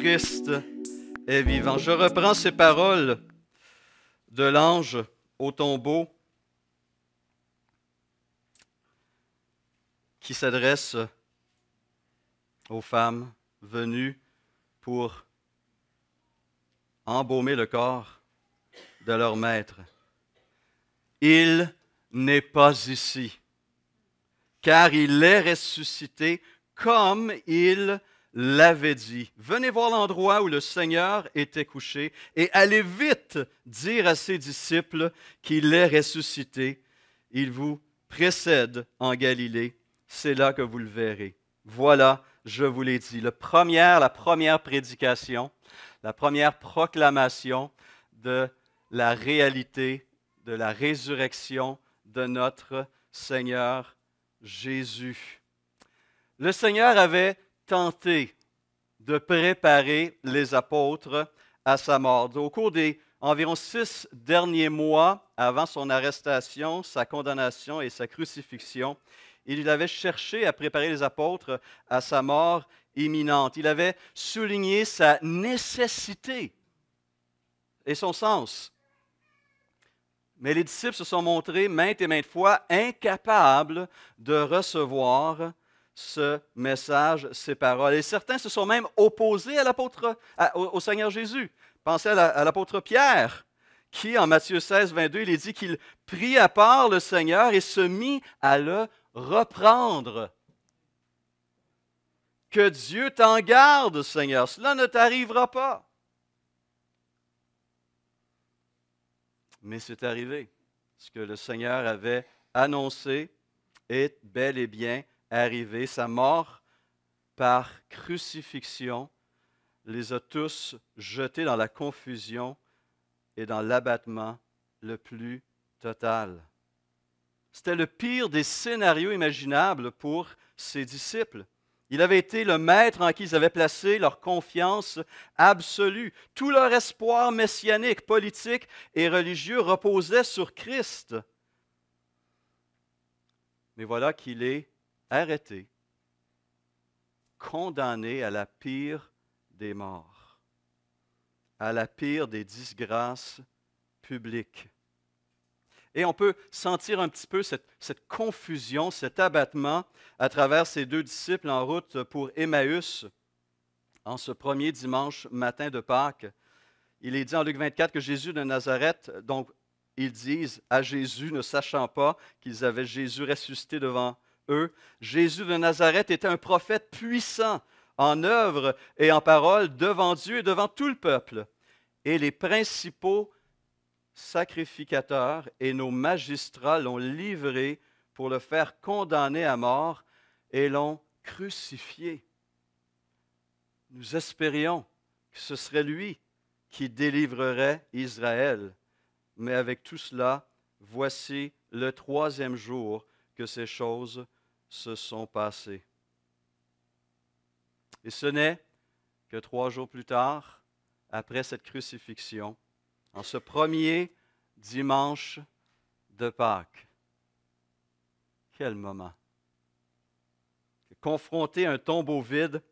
Christ est vivant. Je reprends ces paroles de l'ange au tombeau qui s'adresse aux femmes venues pour embaumer le corps de leur maître. Il n'est pas ici, car il est ressuscité comme il l'avait dit. Venez voir l'endroit où le Seigneur était couché et allez vite dire à ses disciples qu'il est ressuscité. Il vous précède en Galilée. C'est là que vous le verrez. Voilà, je vous l'ai dit. La première prédication, la première proclamation de la réalité de la résurrection de notre Seigneur Jésus. Le Seigneur avait tenté de préparer les apôtres à sa mort. Au cours des environ 6 derniers mois avant son arrestation, sa condamnation et sa crucifixion, il avait cherché à préparer les apôtres à sa mort imminente. Il avait souligné sa nécessité et son sens. Mais les disciples se sont montrés maintes et maintes fois incapables de recevoir ce message, ces paroles. Et certains se sont même opposés au Seigneur Jésus. Pensez à l'apôtre Pierre, qui en Matthieu 16, 22, il est dit qu'il prit à part le Seigneur et se mit à le reprendre. Que Dieu t'en garde, Seigneur, cela ne t'arrivera pas. Mais c'est arrivé. Ce que le Seigneur avait annoncé est bel et bien arrivé. Sa mort par crucifixion les a tous jetés dans la confusion et dans l'abattement le plus total. C'était le pire des scénarios imaginables pour ses disciples. Il avait été le maître en qui ils avaient placé leur confiance absolue. Tout leur espoir messianique, politique et religieux reposait sur Christ. Mais voilà qu'il est arrêté, condamné à la pire des morts, à la pire des disgrâces publiques. Et on peut sentir un petit peu cette confusion, cet abattement à travers ces deux disciples en route pour Emmaüs en ce premier dimanche matin de Pâques. Il est dit en Luc 24 que Jésus de Nazareth, donc ils disent à Jésus, ne sachant pas qu'ils avaient Jésus ressuscité devant eux, Jésus de Nazareth était un prophète puissant en œuvre et en parole devant Dieu et devant tout le peuple. Et les principaux sacrificateurs et nos magistrats l'ont livré pour le faire condamner à mort et l'ont crucifié. Nous espérions que ce serait lui qui délivrerait Israël. Mais avec tout cela, voici le 3e jour que ces choses se sont passées. Et ce n'est que 3 jours plus tard, après cette crucifixion, en ce premier dimanche de Pâques. Quel moment! Confrontés à un tombeau vide,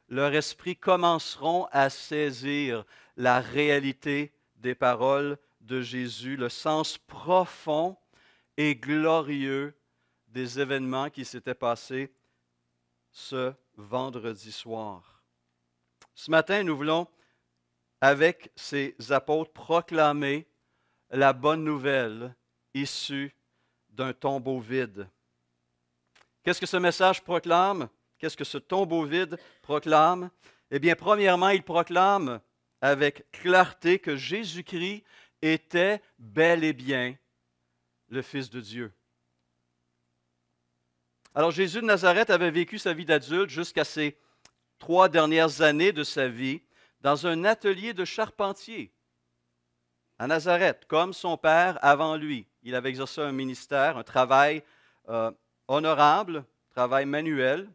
leur esprit commenceront à saisir la réalité des paroles de Jésus, le sens profond et glorieux des événements qui s'étaient passés ce vendredi soir. Ce matin, nous voulons, avec ces apôtres, proclamer la bonne nouvelle issue d'un tombeau vide. Qu'est-ce que ce message proclame? Qu'est-ce que ce tombeau vide proclame? Eh bien, premièrement, il proclame avec clarté que Jésus-Christ était bel et bien le Fils de Dieu. Alors, Jésus de Nazareth avait vécu sa vie d'adulte jusqu'à ses 3 dernières années de sa vie dans un atelier de charpentier à Nazareth, comme son père avant lui. Il avait exercé un ministère, un travail honorable, travail manuel,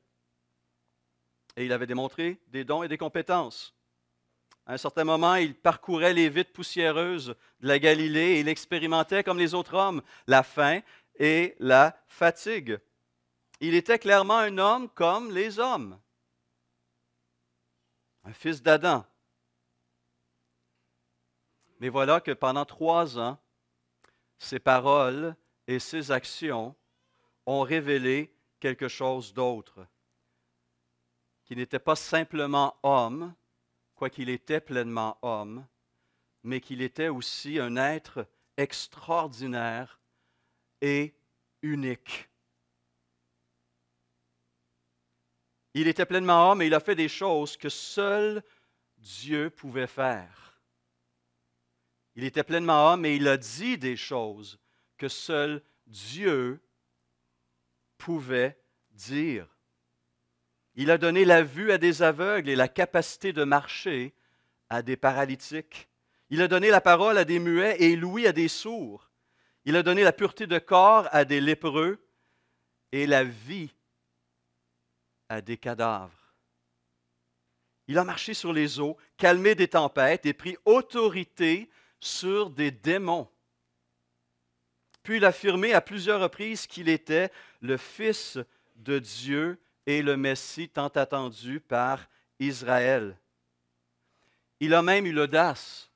et il avait démontré des dons et des compétences. À un certain moment, il parcourait les vides poussiéreuses de la Galilée et il expérimentait, comme les autres hommes, la faim et la fatigue. Il était clairement un homme comme les hommes. un fils d'Adam. Mais voilà que pendant 3 ans, ses paroles et ses actions ont révélé quelque chose d'autre, qu'il n'était pas simplement homme, quoiqu'il était pleinement homme, mais qu'il était aussi un être extraordinaire et unique. Il était pleinement homme et il a fait des choses que seul Dieu pouvait faire. Il était pleinement homme et il a dit des choses que seul Dieu pouvait dire. Il a donné la vue à des aveugles et la capacité de marcher à des paralytiques. Il a donné la parole à des muets et l'ouïe à des sourds. Il a donné la pureté de corps à des lépreux et la vie à des cadavres. Il a marché sur les eaux, calmé des tempêtes et pris autorité sur des démons. Puis il a affirmé à plusieurs reprises qu'il était le Fils de Dieu et le Messie tant attendu par Israël. Il a même eu l'audace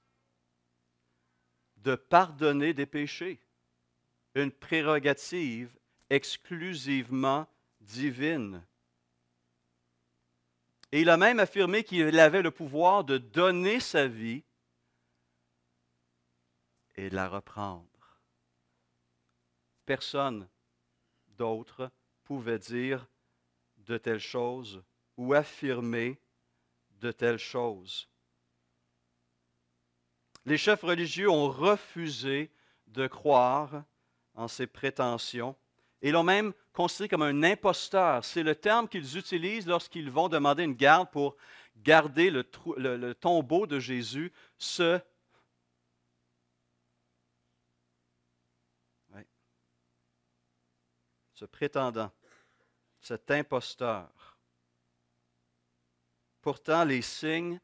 de pardonner des péchés, une prérogative exclusivement divine. Et il a même affirmé qu'il avait le pouvoir de donner sa vie et de la reprendre. Personne d'autre pouvait dire de telles choses ou affirmer de telles choses. Les chefs religieux ont refusé de croire en ses prétentions et l'ont même considéré comme un imposteur. C'est le terme qu'ils utilisent lorsqu'ils vont demander une garde pour garder le tombeau de Jésus, ce prétendant, cet imposteur. Pourtant, les signes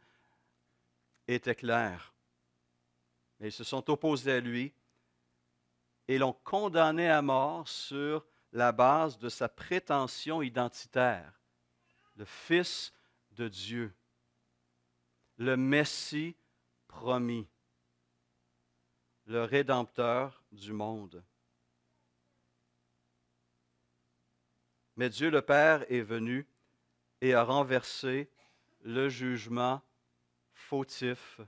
étaient clairs. Mais ils se sont opposés à lui et l'ont condamné à mort sur la base de sa prétention identitaire. Le Fils de Dieu, le Messie promis, le Rédempteur du monde. Mais Dieu le Père est venu et a renversé le jugement fautif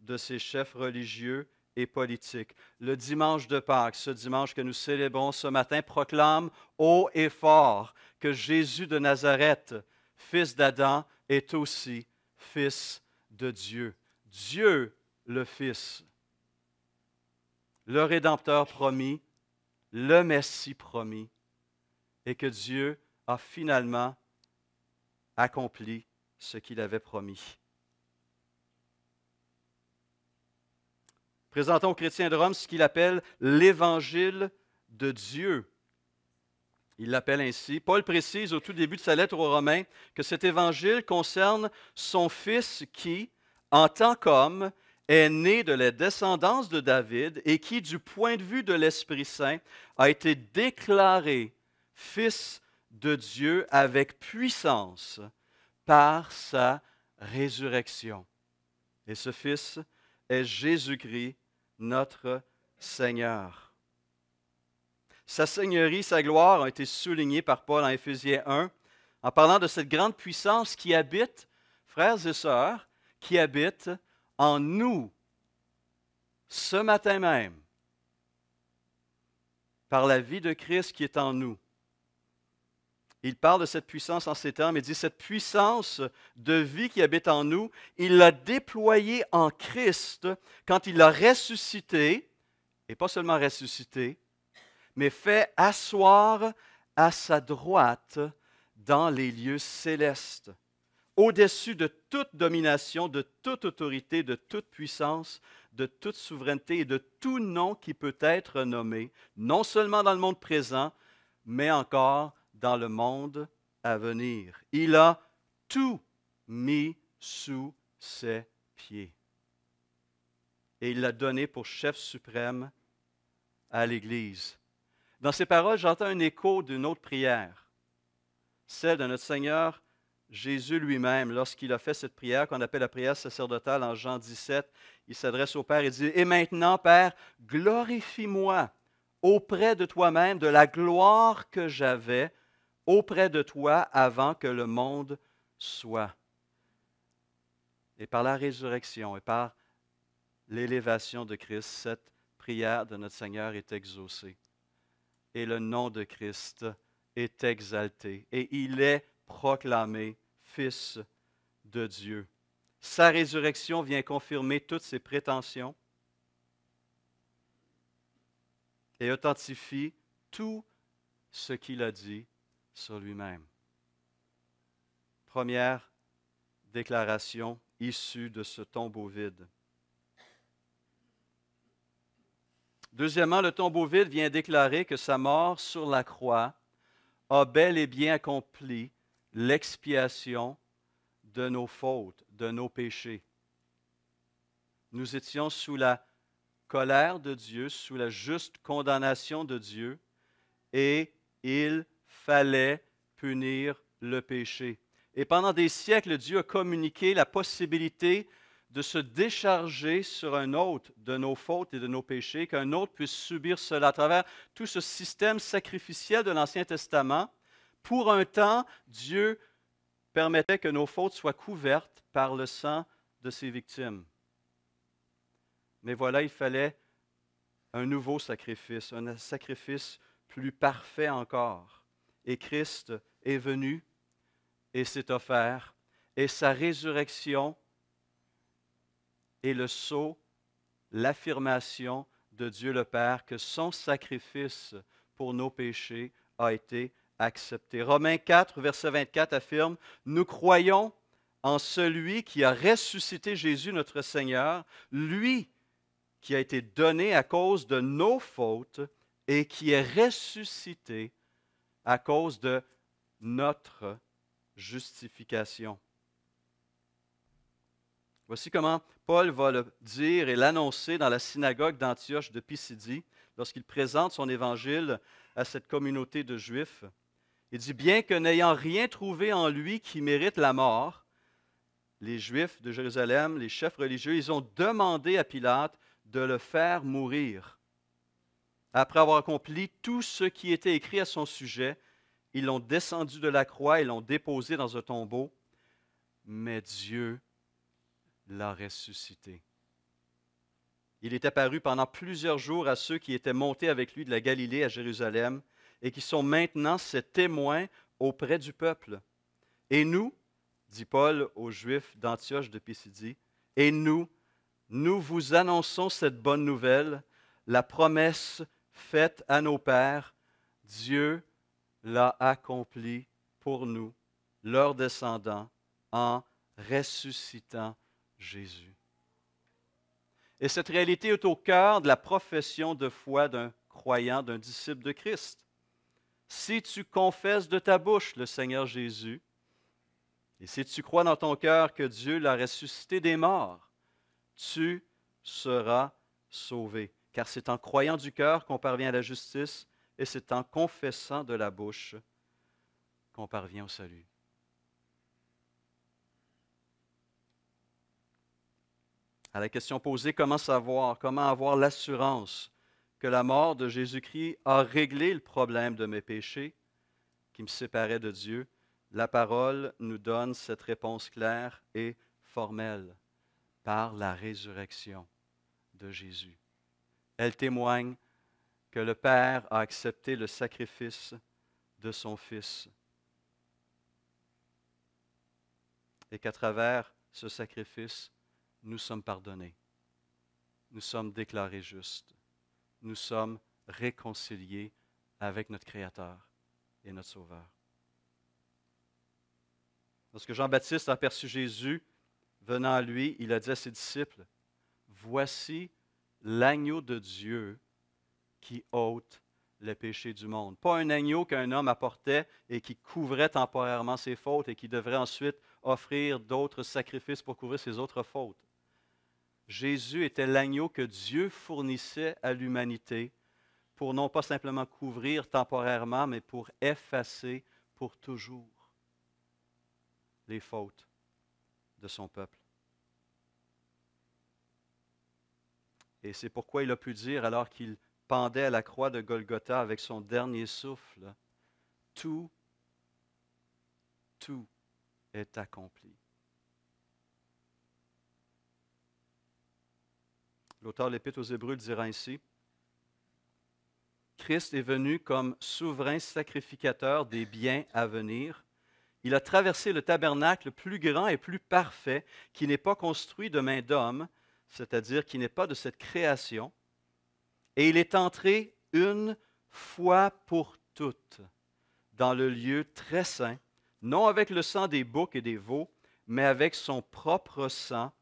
de ces chefs religieux et politiques. Le dimanche de Pâques, ce dimanche que nous célébrons ce matin, proclame haut et fort que Jésus de Nazareth, fils d'Adam, est aussi fils de Dieu. Dieu le Fils, le Rédempteur promis, le Messie promis, et que Dieu a finalement accompli ce qu'il avait promis. Présentons aux chrétiens de Rome ce qu'il appelle l'Évangile de Dieu. Il l'appelle ainsi. Paul précise au tout début de sa lettre aux Romains que cet Évangile concerne son Fils qui, en tant qu'homme, est né de la descendance de David et qui, du point de vue de l'Esprit Saint, a été déclaré Fils de Dieu avec puissance par sa résurrection. Et ce Fils est Jésus-Christ, notre Seigneur. Sa seigneurie, sa gloire ont été soulignées par Paul en Éphésiens 1 en parlant de cette grande puissance qui habite, frères et sœurs, qui habite en nous ce matin même par la vie de Christ qui est en nous. Il parle de cette puissance en ces termes, il dit cette puissance de vie qui habite en nous, il l'a déployée en Christ quand il l'a ressuscité, et pas seulement ressuscité, mais fait asseoir à sa droite dans les lieux célestes, au-dessus de toute domination, de toute autorité, de toute puissance, de toute souveraineté et de tout nom qui peut être nommé, non seulement dans le monde présent, mais encore dans le monde à venir. Il a tout mis sous ses pieds. Et il l'a donné pour chef suprême à l'Église. Dans ces paroles, j'entends un écho d'une autre prière, celle de notre Seigneur Jésus lui-même, lorsqu'il a fait cette prière qu'on appelle la prière sacerdotale en Jean 17, il s'adresse au Père et dit, « Et maintenant, Père, glorifie-moi auprès de toi-même de la gloire que j'avais auprès de toi avant que le monde soit. » Et par la résurrection et par l'élévation de Christ, cette prière de notre Seigneur est exaucée. Et le nom de Christ est exalté. Et il est proclamé Fils de Dieu. Sa résurrection vient confirmer toutes ses prétentions et authentifie tout ce qu'il a dit sur lui-même. Première déclaration issue de ce tombeau vide. Deuxièmement, le tombeau vide vient déclarer que sa mort sur la croix a bel et bien accompli l'expiation de nos fautes, de nos péchés. Nous étions sous la colère de Dieu, sous la juste condamnation de Dieu, et il fallait punir le péché. Et pendant des siècles, Dieu a communiqué la possibilité de se décharger sur un autre de nos fautes et de nos péchés, qu'un autre puisse subir cela à travers tout ce système sacrificiel de l'Ancien Testament. Pour un temps, Dieu permettait que nos fautes soient couvertes par le sang de ses victimes. Mais voilà, il fallait un nouveau sacrifice, un sacrifice plus parfait encore. Et Christ est venu et s'est offert, et sa résurrection est le sceau, l'affirmation de Dieu le Père que son sacrifice pour nos péchés a été accepté. Romains 4, verset 24 affirme, « Nous croyons en celui qui a ressuscité Jésus notre Seigneur, lui qui a été donné à cause de nos fautes et qui est ressuscité à cause de notre justification. » Voici comment Paul va le dire et l'annoncer dans la synagogue d'Antioche de Pisidie lorsqu'il présente son évangile à cette communauté de Juifs. Il dit, « Bien que n'ayant rien trouvé en lui qui mérite la mort, les Juifs de Jérusalem, les chefs religieux, ils ont demandé à Pilate de le faire mourir. Après avoir accompli tout ce qui était écrit à son sujet, ils l'ont descendu de la croix et l'ont déposé dans un tombeau, mais Dieu l'a ressuscité. Il est apparu pendant plusieurs jours à ceux qui étaient montés avec lui de la Galilée à Jérusalem et qui sont maintenant ses témoins auprès du peuple. Et nous, dit Paul aux Juifs d'Antioche de Pisidie, et nous vous annonçons cette bonne nouvelle, la promesse faite à nos pères, Dieu l'a accomplie pour nous, leurs descendants, en ressuscitant Jésus. Et cette réalité est au cœur de la profession de foi d'un croyant, d'un disciple de Christ. Si tu confesses de ta bouche le Seigneur Jésus, et si tu crois dans ton cœur que Dieu l'a ressuscité des morts, tu seras sauvé. Car c'est en croyant du cœur qu'on parvient à la justice, et c'est en confessant de la bouche qu'on parvient au salut. À la question posée, comment savoir, comment avoir l'assurance que la mort de Jésus-Christ a réglé le problème de mes péchés qui me séparaient de Dieu, la parole nous donne cette réponse claire et formelle par la résurrection de Jésus. Elle témoigne que le Père a accepté le sacrifice de son Fils et qu'à travers ce sacrifice, nous sommes pardonnés, nous sommes déclarés justes, nous sommes réconciliés avec notre Créateur et notre Sauveur. Lorsque Jean-Baptiste a aperçu Jésus venant à lui, il a dit à ses disciples, « Voici l'agneau de Dieu qui ôte le péché du monde. » Pas un agneau qu'un homme apportait et qui couvrait temporairement ses fautes et qui devrait ensuite offrir d'autres sacrifices pour couvrir ses autres fautes. Jésus était l'agneau que Dieu fournissait à l'humanité pour non pas simplement couvrir temporairement, mais pour effacer pour toujours. les fautes de son peuple. Et c'est pourquoi il a pu dire, alors qu'il pendait à la croix de Golgotha avec son dernier souffle, tout est accompli. L'auteur de l'Épître aux Hébreux dira ainsi: Christ est venu comme souverain sacrificateur des biens à venir. Il a traversé le tabernacle plus grand et plus parfait, qui n'est pas construit de main d'homme, c'est-à-dire qui n'est pas de cette création, et il est entré une fois pour toutes dans le lieu très saint, non avec le sang des boucs et des veaux, mais avec son propre sang,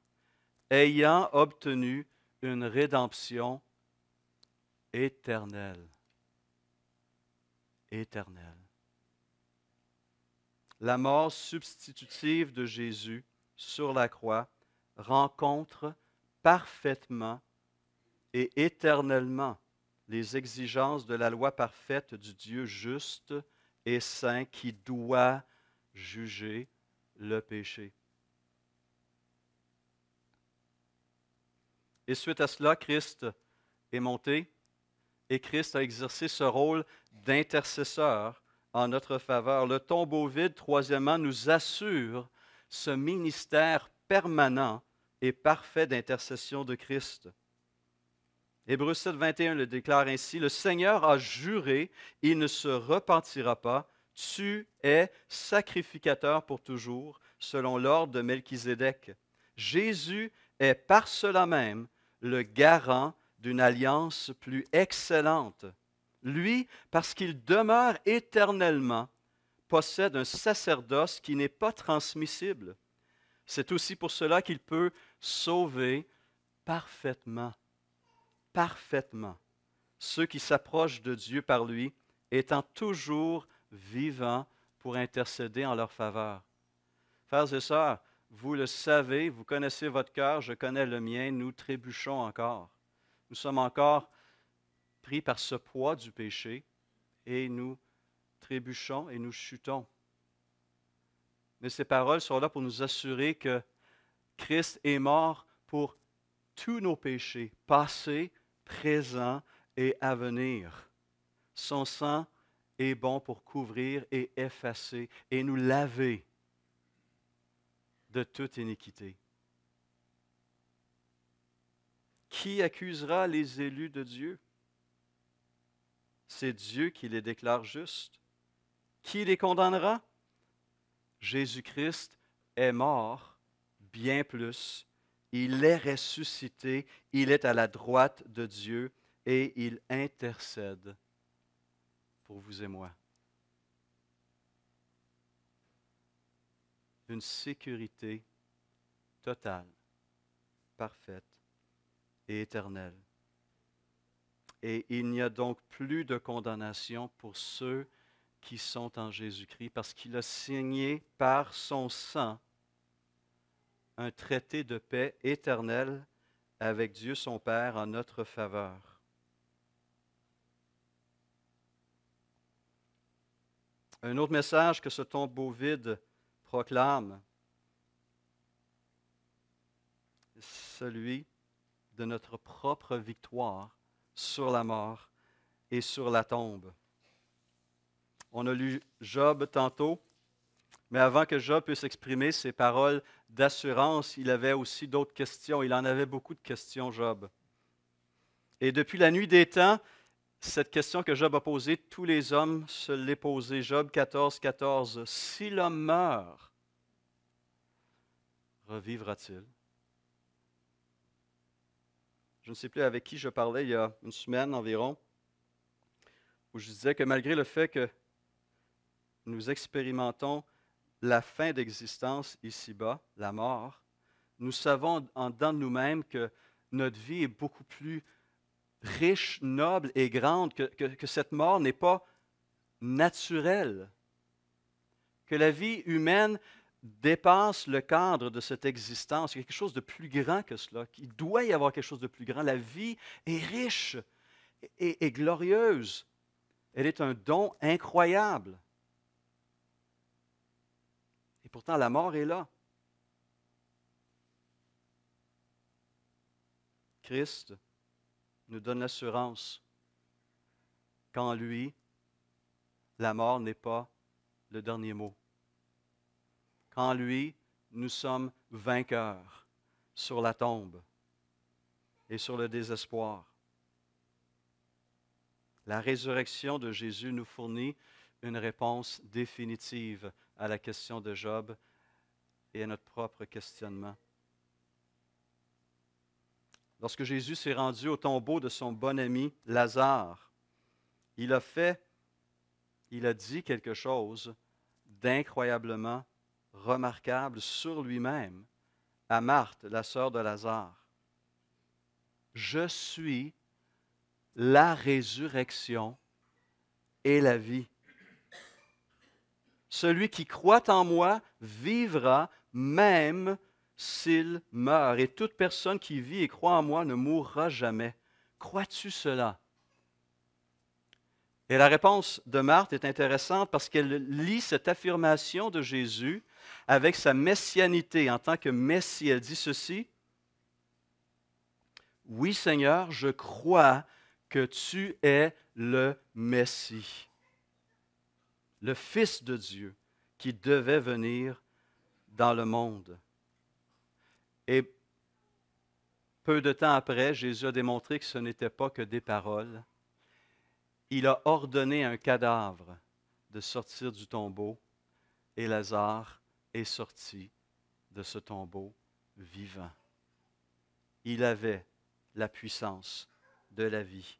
ayant obtenu une rédemption éternelle. Éternelle. La mort substitutive de Jésus sur la croix rencontre parfaitement et éternellement les exigences de la loi parfaite du Dieu juste et saint qui doit juger le péché. Et suite à cela, Christ est monté et Christ a exercé ce rôle d'intercesseur en notre faveur. Le tombeau vide, troisièmement, nous assure ce ministère permanent et parfait d'intercession de Christ. Hébreux 7, 21 le déclare ainsi: Le Seigneur a juré, il ne se repentira pas. Tu es sacrificateur pour toujours, selon l'ordre de Melchisédek. Jésus est par cela même le garant d'une alliance plus excellente. Lui, parce qu'il demeure éternellement, possède un sacerdoce qui n'est pas transmissible. C'est aussi pour cela qu'il peut sauver parfaitement ceux qui s'approchent de Dieu par lui, étant toujours vivants pour intercéder en leur faveur. Frères et sœurs, vous le savez, vous connaissez votre cœur, je connais le mien, nous trébuchons encore. Nous sommes encore pris par ce poids du péché et nous trébuchons et nous chutons. Mais ces paroles sont là pour nous assurer que Christ est mort pour tous nos péchés, passés, présents et à venir. Son sang est bon pour couvrir et effacer et nous laver de toute iniquité. Qui accusera les élus de Dieu? C'est Dieu qui les déclare justes. Qui les condamnera? Jésus-Christ est mort, bien plus. Il est ressuscité, il est à la droite de Dieu et il intercède pour vous et moi. Une sécurité totale, parfaite et éternelle. Et il n'y a donc plus de condamnation pour ceux qui sont en Jésus-Christ, parce qu'il a signé par son sang un traité de paix éternelle avec Dieu son Père en notre faveur. Un autre message que ce tombeau vide proclame, celui de notre propre victoire sur la mort et sur la tombe. On a lu Job tantôt, mais avant que Job puisse exprimer ses paroles d'assurance, il avait aussi d'autres questions. Il en avait beaucoup de questions, Job. Et depuis la nuit des temps, cette question que Job a posée, tous les hommes se l'est posée. Job 14, 14. Si l'homme meurt, revivra-t-il? Je ne sais plus avec qui je parlais il y a une semaine environ, où je disais que malgré le fait que nous expérimentons la fin d'existence ici-bas, la mort, nous savons en dedans de nous-mêmes que notre vie est beaucoup plus riche, noble et grande, que cette mort n'est pas naturelle, que la vie humaine dépasse le cadre de cette existence. Il y a quelque chose de plus grand que cela. Il doit y avoir quelque chose de plus grand. La vie est riche et glorieuse. Elle est un don incroyable. Et pourtant, la mort est là. Christ nous donne l'assurance qu'en lui, la mort n'est pas le dernier mot. Qu'en lui, nous sommes vainqueurs sur la tombe et sur le désespoir. La résurrection de Jésus nous fournit une réponse définitive à la question de Job et à notre propre questionnement. Lorsque Jésus s'est rendu au tombeau de son bon ami Lazare, il a dit quelque chose d'incroyablement remarquable sur lui-même à Marthe, la sœur de Lazare. Je suis la résurrection et la vie. Celui qui croit en moi vivra même s'il meurt. Et toute personne qui vit et croit en moi ne mourra jamais. Crois-tu cela? Et la réponse de Marthe est intéressante parce qu'elle lie cette affirmation de Jésus avec sa messianité en tant que Messie. Elle dit ceci: « Oui, Seigneur, je crois que tu es le Messie, le Fils de Dieu qui devait venir dans le monde. » Et peu de temps après, Jésus a démontré que ce n'était pas que des paroles. Il a ordonné à un cadavre de sortir du tombeau et Lazare est sorti de ce tombeau vivant. Il avait la puissance de la vie.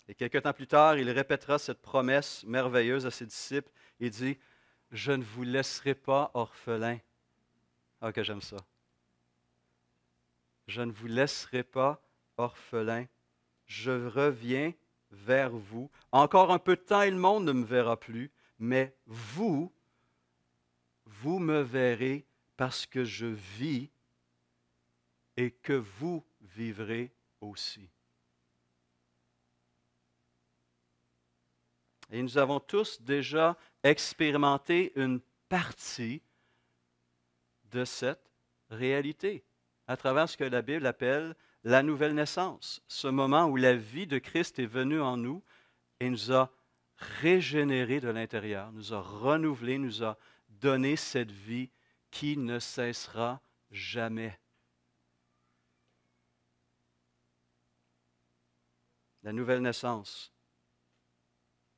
Et quelque temps plus tard, il répétera cette promesse merveilleuse à ses disciples. Il dit, « Je ne vous laisserai pas orphelins. » Ah, que j'aime ça. « Je ne vous laisserai pas orphelins. Je reviens vers vous. Encore un peu de temps et le monde ne me verra plus, mais vous me verrez parce que je vis et que vous vivrez aussi. » Et nous avons tous déjà expérimenté une partie de cette réalité à travers ce que la Bible appelle la nouvelle naissance, ce moment où la vie de Christ est venue en nous et nous a régénérés de l'intérieur, nous a renouvelés, nous a donné cette vie qui ne cessera jamais. La nouvelle naissance.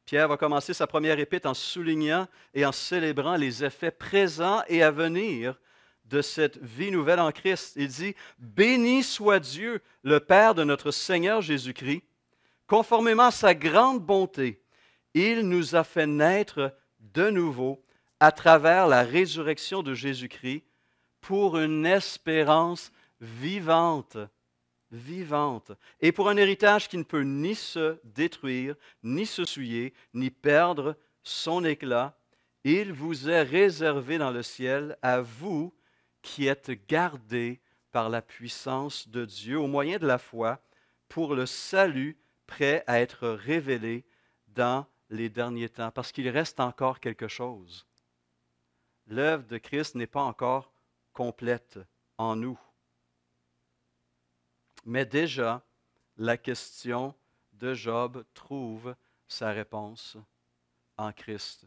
Pierre va commencer sa première épître en soulignant et en célébrant les effets présents et à venir de cette vie nouvelle en Christ. Il dit, « Béni soit Dieu, le Père de notre Seigneur Jésus-Christ, conformément à sa grande bonté, il nous a fait naître de nouveau à travers la résurrection de Jésus-Christ pour une espérance vivante. » Vivante, et pour un héritage qui ne peut ni se détruire, ni se souiller, ni perdre son éclat, il vous est réservé dans le ciel, à vous qui êtes gardés par la puissance de Dieu au moyen de la foi, pour le salut prêt à être révélé dans les derniers temps, parce qu'il reste encore quelque chose. L'œuvre de Christ n'est pas encore complète en nous. Mais déjà, la question de Job trouve sa réponse en Christ.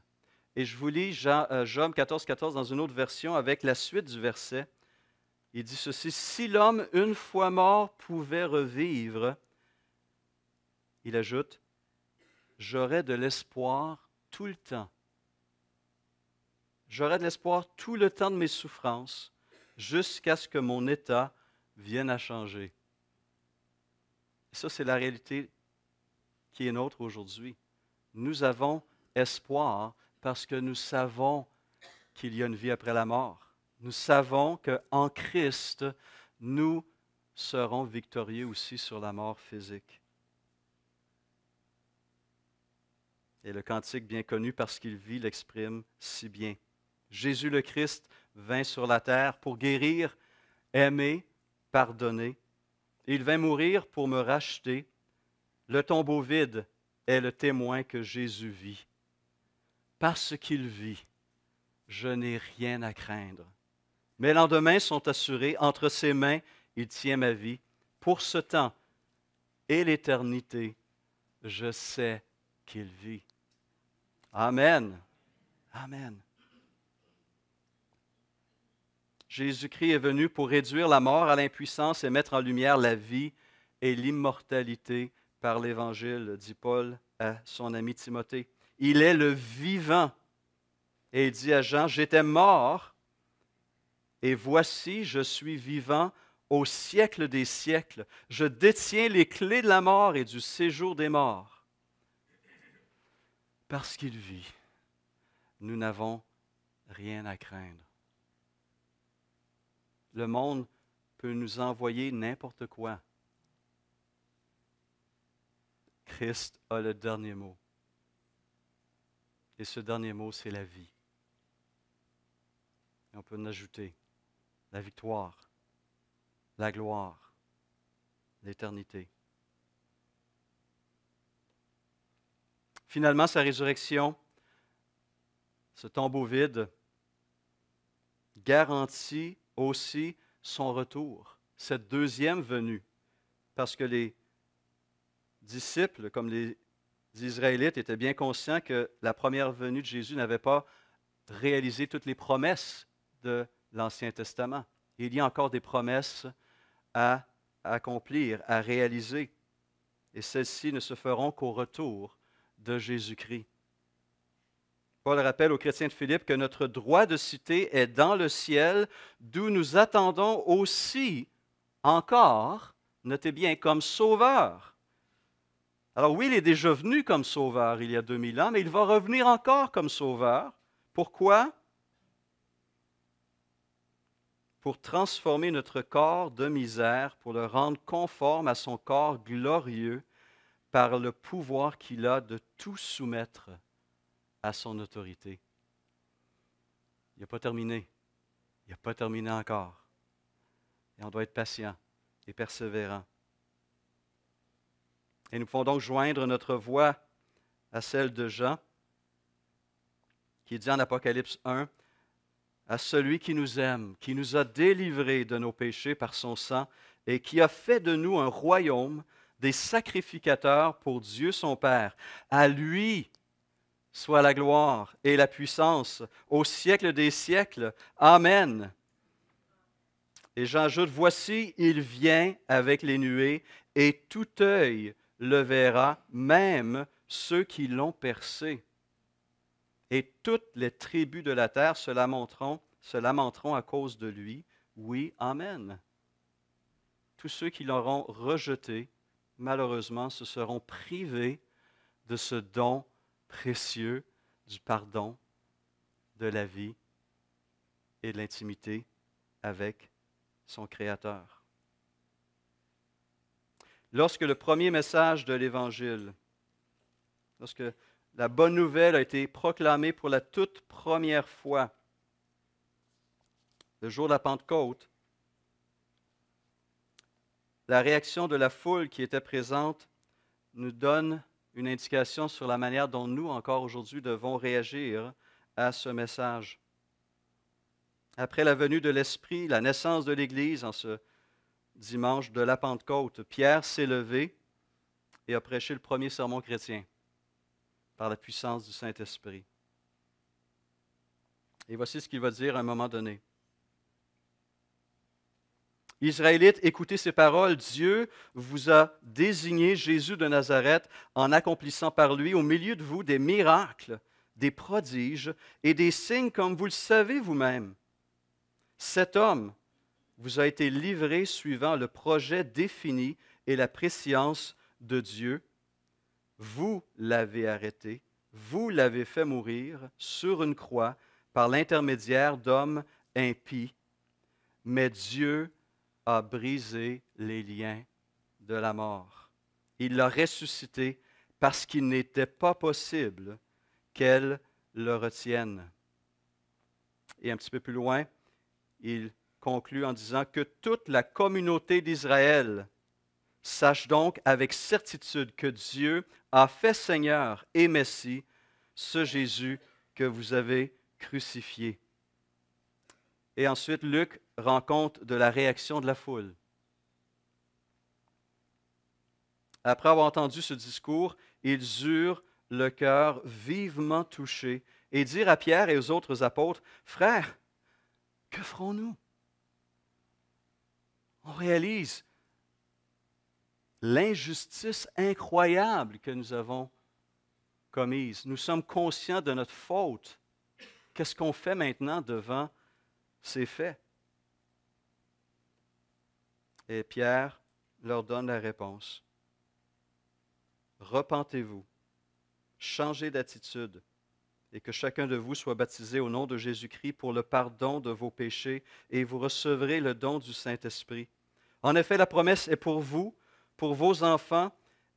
Et je vous lis Job 14, 14 dans une autre version avec la suite du verset. Il dit ceci, « Si l'homme une fois mort pouvait revivre, il ajoute, j'aurais de l'espoir tout le temps. J'aurais de l'espoir tout le temps de mes souffrances, jusqu'à ce que mon état vienne à changer. » Ça, c'est la réalité qui est nôtre aujourd'hui. Nous avons espoir parce que nous savons qu'il y a une vie après la mort. Nous savons qu'en Christ, nous serons victorieux aussi sur la mort physique. Et le cantique bien connu, parce qu'il vit, l'exprime si bien. Jésus le Christ vint sur la terre pour guérir, aimer, pardonner. Il vint mourir pour me racheter. Le tombeau vide est le témoin que Jésus vit. Parce qu'il vit, je n'ai rien à craindre. Mes lendemains sont assurés, entre ses mains, il tient ma vie. Pour ce temps et l'éternité, je sais qu'il vit. Amen. Amen. Jésus-Christ est venu pour réduire la mort à l'impuissance et mettre en lumière la vie et l'immortalité par l'Évangile, dit Paul à son ami Timothée. Il est le vivant. Et il dit à Jean, j'étais mort, et voici, je suis vivant au siècle des siècles. Je détiens les clés de la mort et du séjour des morts. Parce qu'il vit, nous n'avons rien à craindre. Le monde peut nous envoyer n'importe quoi. Christ a le dernier mot. Et ce dernier mot, c'est la vie. Et on peut en ajouter la victoire, la gloire, l'éternité. Finalement, sa résurrection, ce tombeau vide, garantit aussi son retour, cette deuxième venue, parce que les disciples, comme les Israélites, étaient bien conscients que la première venue de Jésus n'avait pas réalisé toutes les promesses de l'Ancien Testament. Il y a encore des promesses à accomplir, à réaliser, et celles-ci ne se feront qu'au retour de Jésus-Christ. Paul rappelle aux chrétiens de Philippe que notre droit de cité est dans le ciel, d'où nous attendons aussi encore, notez bien, comme sauveur. Alors oui, il est déjà venu comme sauveur il y a 2000 ans, mais il va revenir encore comme sauveur. Pourquoi? Pour transformer notre corps de misère, pour le rendre conforme à son corps glorieux par le pouvoir qu'il a de tout soumettre à son autorité. Il n'a pas terminé. Il n'a pas terminé encore. Et on doit être patient et persévérant. Et nous pouvons donc joindre notre voix à celle de Jean, qui dit en Apocalypse 1, à celui qui nous aime, qui nous a délivrés de nos péchés par son sang et qui a fait de nous un royaume, des sacrificateurs pour Dieu son Père. À lui soit la gloire et la puissance au siècle des siècles. Amen. Et j'ajoute, voici, il vient avec les nuées, et tout œil le verra, même ceux qui l'ont percé. Et toutes les tribus de la terre se lamenteront à cause de lui. Oui, amen. Tous ceux qui l'auront rejeté, malheureusement, se seront privés de ce don précieux du pardon, de la vie et de l'intimité avec son Créateur. Lorsque le premier message de l'Évangile, lorsque la bonne nouvelle a été proclamée pour la toute première fois, le jour de la Pentecôte, la réaction de la foule qui était présente nous donne une indication sur la manière dont nous, encore aujourd'hui, devons réagir à ce message. Après la venue de l'Esprit, la naissance de l'Église en ce dimanche de la Pentecôte, Pierre s'est levé et a prêché le premier sermon chrétien par la puissance du Saint-Esprit. Et voici ce qu'il va dire à un moment donné. Israélites, écoutez ces paroles. Dieu vous a désigné Jésus de Nazareth en accomplissant par lui au milieu de vous des miracles, des prodiges et des signes comme vous le savez vous-même. Cet homme vous a été livré suivant le projet défini et la prescience de Dieu. Vous l'avez arrêté, vous l'avez fait mourir sur une croix par l'intermédiaire d'hommes impies, mais Dieu a brisé les liens de la mort. Il l'a ressuscité parce qu'il n'était pas possible qu'elle le retienne. Et un petit peu plus loin, il conclut en disant que toute la communauté d'Israël sache donc avec certitude que Dieu a fait Seigneur et Messie ce Jésus que vous avez crucifié. Et ensuite, Luc rend compte de la réaction de la foule. Après avoir entendu ce discours, ils eurent le cœur vivement touché et dirent à Pierre et aux autres apôtres, « Frères, que ferons-nous? » On réalise l'injustice incroyable que nous avons commise. Nous sommes conscients de notre faute. Qu'est-ce qu'on fait maintenant devant ces faits? Et Pierre leur donne la réponse. Repentez-vous, changez d'attitude, et que chacun de vous soit baptisé au nom de Jésus-Christ pour le pardon de vos péchés, et vous recevrez le don du Saint-Esprit. En effet, la promesse est pour vous, pour vos enfants,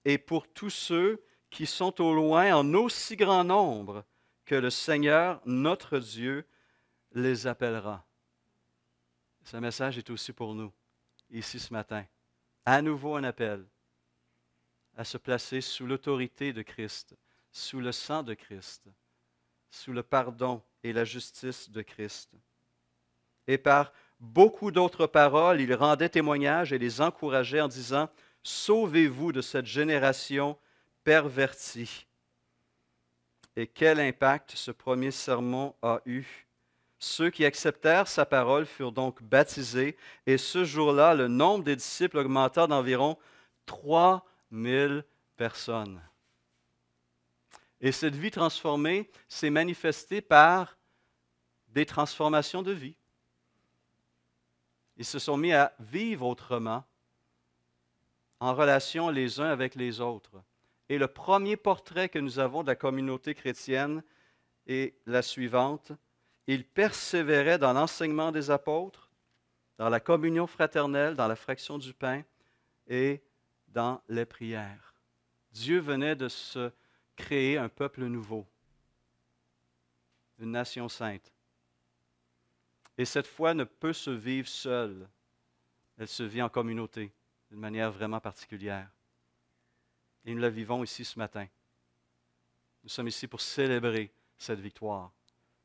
et pour tous ceux qui sont au loin en aussi grand nombre que le Seigneur, notre Dieu, les appellera. Ce message est aussi pour nous, ici ce matin. À nouveau un appel à se placer sous l'autorité de Christ, sous le sang de Christ, sous le pardon et la justice de Christ. Et par beaucoup d'autres paroles, il rendait témoignage et les encourageait en disant, « Sauvez-vous de cette génération pervertie. » Et quel impact ce premier sermon a eu. Ceux qui acceptèrent sa parole furent donc baptisés, et ce jour-là, le nombre des disciples augmenta d'environ 3000 personnes. Et cette vie transformée s'est manifestée par des transformations de vie. Ils se sont mis à vivre autrement, en relation les uns avec les autres. Et le premier portrait que nous avons de la communauté chrétienne est la suivante. Ils persévéraient dans l'enseignement des apôtres, dans la communion fraternelle, dans la fraction du pain et dans les prières. Dieu venait de se créer un peuple nouveau, une nation sainte. Et cette foi ne peut se vivre seule. Elle se vit en communauté, d'une manière vraiment particulière. Et nous la vivons ici ce matin. Nous sommes ici pour célébrer cette victoire,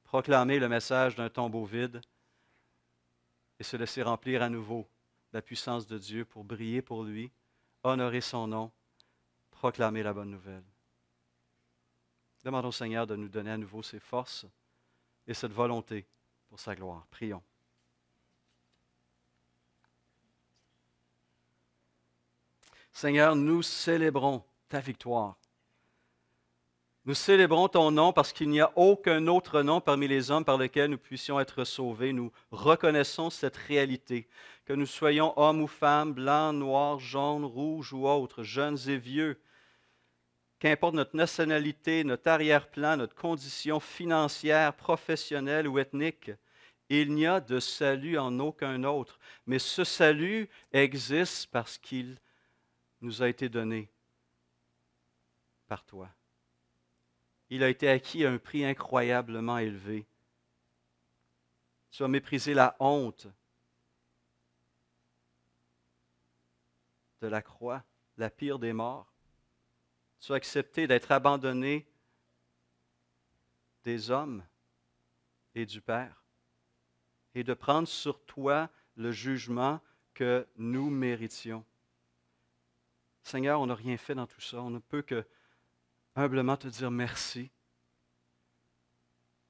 proclamer le message d'un tombeau vide et se laisser remplir à nouveau de la puissance de Dieu pour briller pour lui, honorer son nom, proclamer la bonne nouvelle. Demandons au Seigneur de nous donner à nouveau ses forces et cette volonté pour sa gloire. Prions. Seigneur, nous célébrons ta victoire. Nous célébrons ton nom parce qu'il n'y a aucun autre nom parmi les hommes par lequel nous puissions être sauvés. Nous reconnaissons cette réalité, que nous soyons hommes ou femmes, blancs, noirs, jaunes, rouges ou autres, jeunes et vieux, qu'importe notre nationalité, notre arrière-plan, notre condition financière, professionnelle ou ethnique, il n'y a de salut en aucun autre. Mais ce salut existe parce qu'il nous a été donné par toi. Il a été acquis à un prix incroyablement élevé. Tu as méprisé la honte de la croix, la pire des morts. Tu as accepté d'être abandonné des hommes et du Père et de prendre sur toi le jugement que nous méritions. Seigneur, on n'a rien fait dans tout ça. On ne peut que humblement te dire merci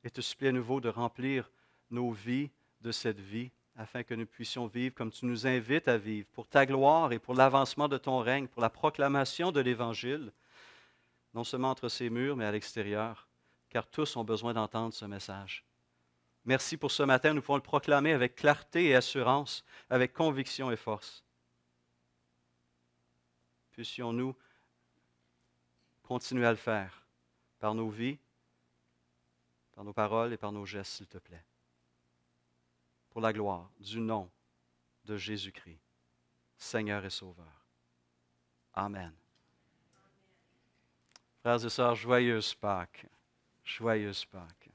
et te supplier à nouveau de remplir nos vies de cette vie afin que nous puissions vivre comme tu nous invites à vivre, pour ta gloire et pour l'avancement de ton règne, pour la proclamation de l'Évangile, non seulement entre ces murs, mais à l'extérieur, car tous ont besoin d'entendre ce message. Merci pour ce matin, nous pouvons le proclamer avec clarté et assurance, avec conviction et force. Puissions-nous continuer à le faire par nos vies, par nos paroles et par nos gestes, s'il te plaît. Pour la gloire du nom de Jésus-Christ, Seigneur et Sauveur. Amen. Frères et sœurs, joyeuse Pâques. Joyeuse Pâques.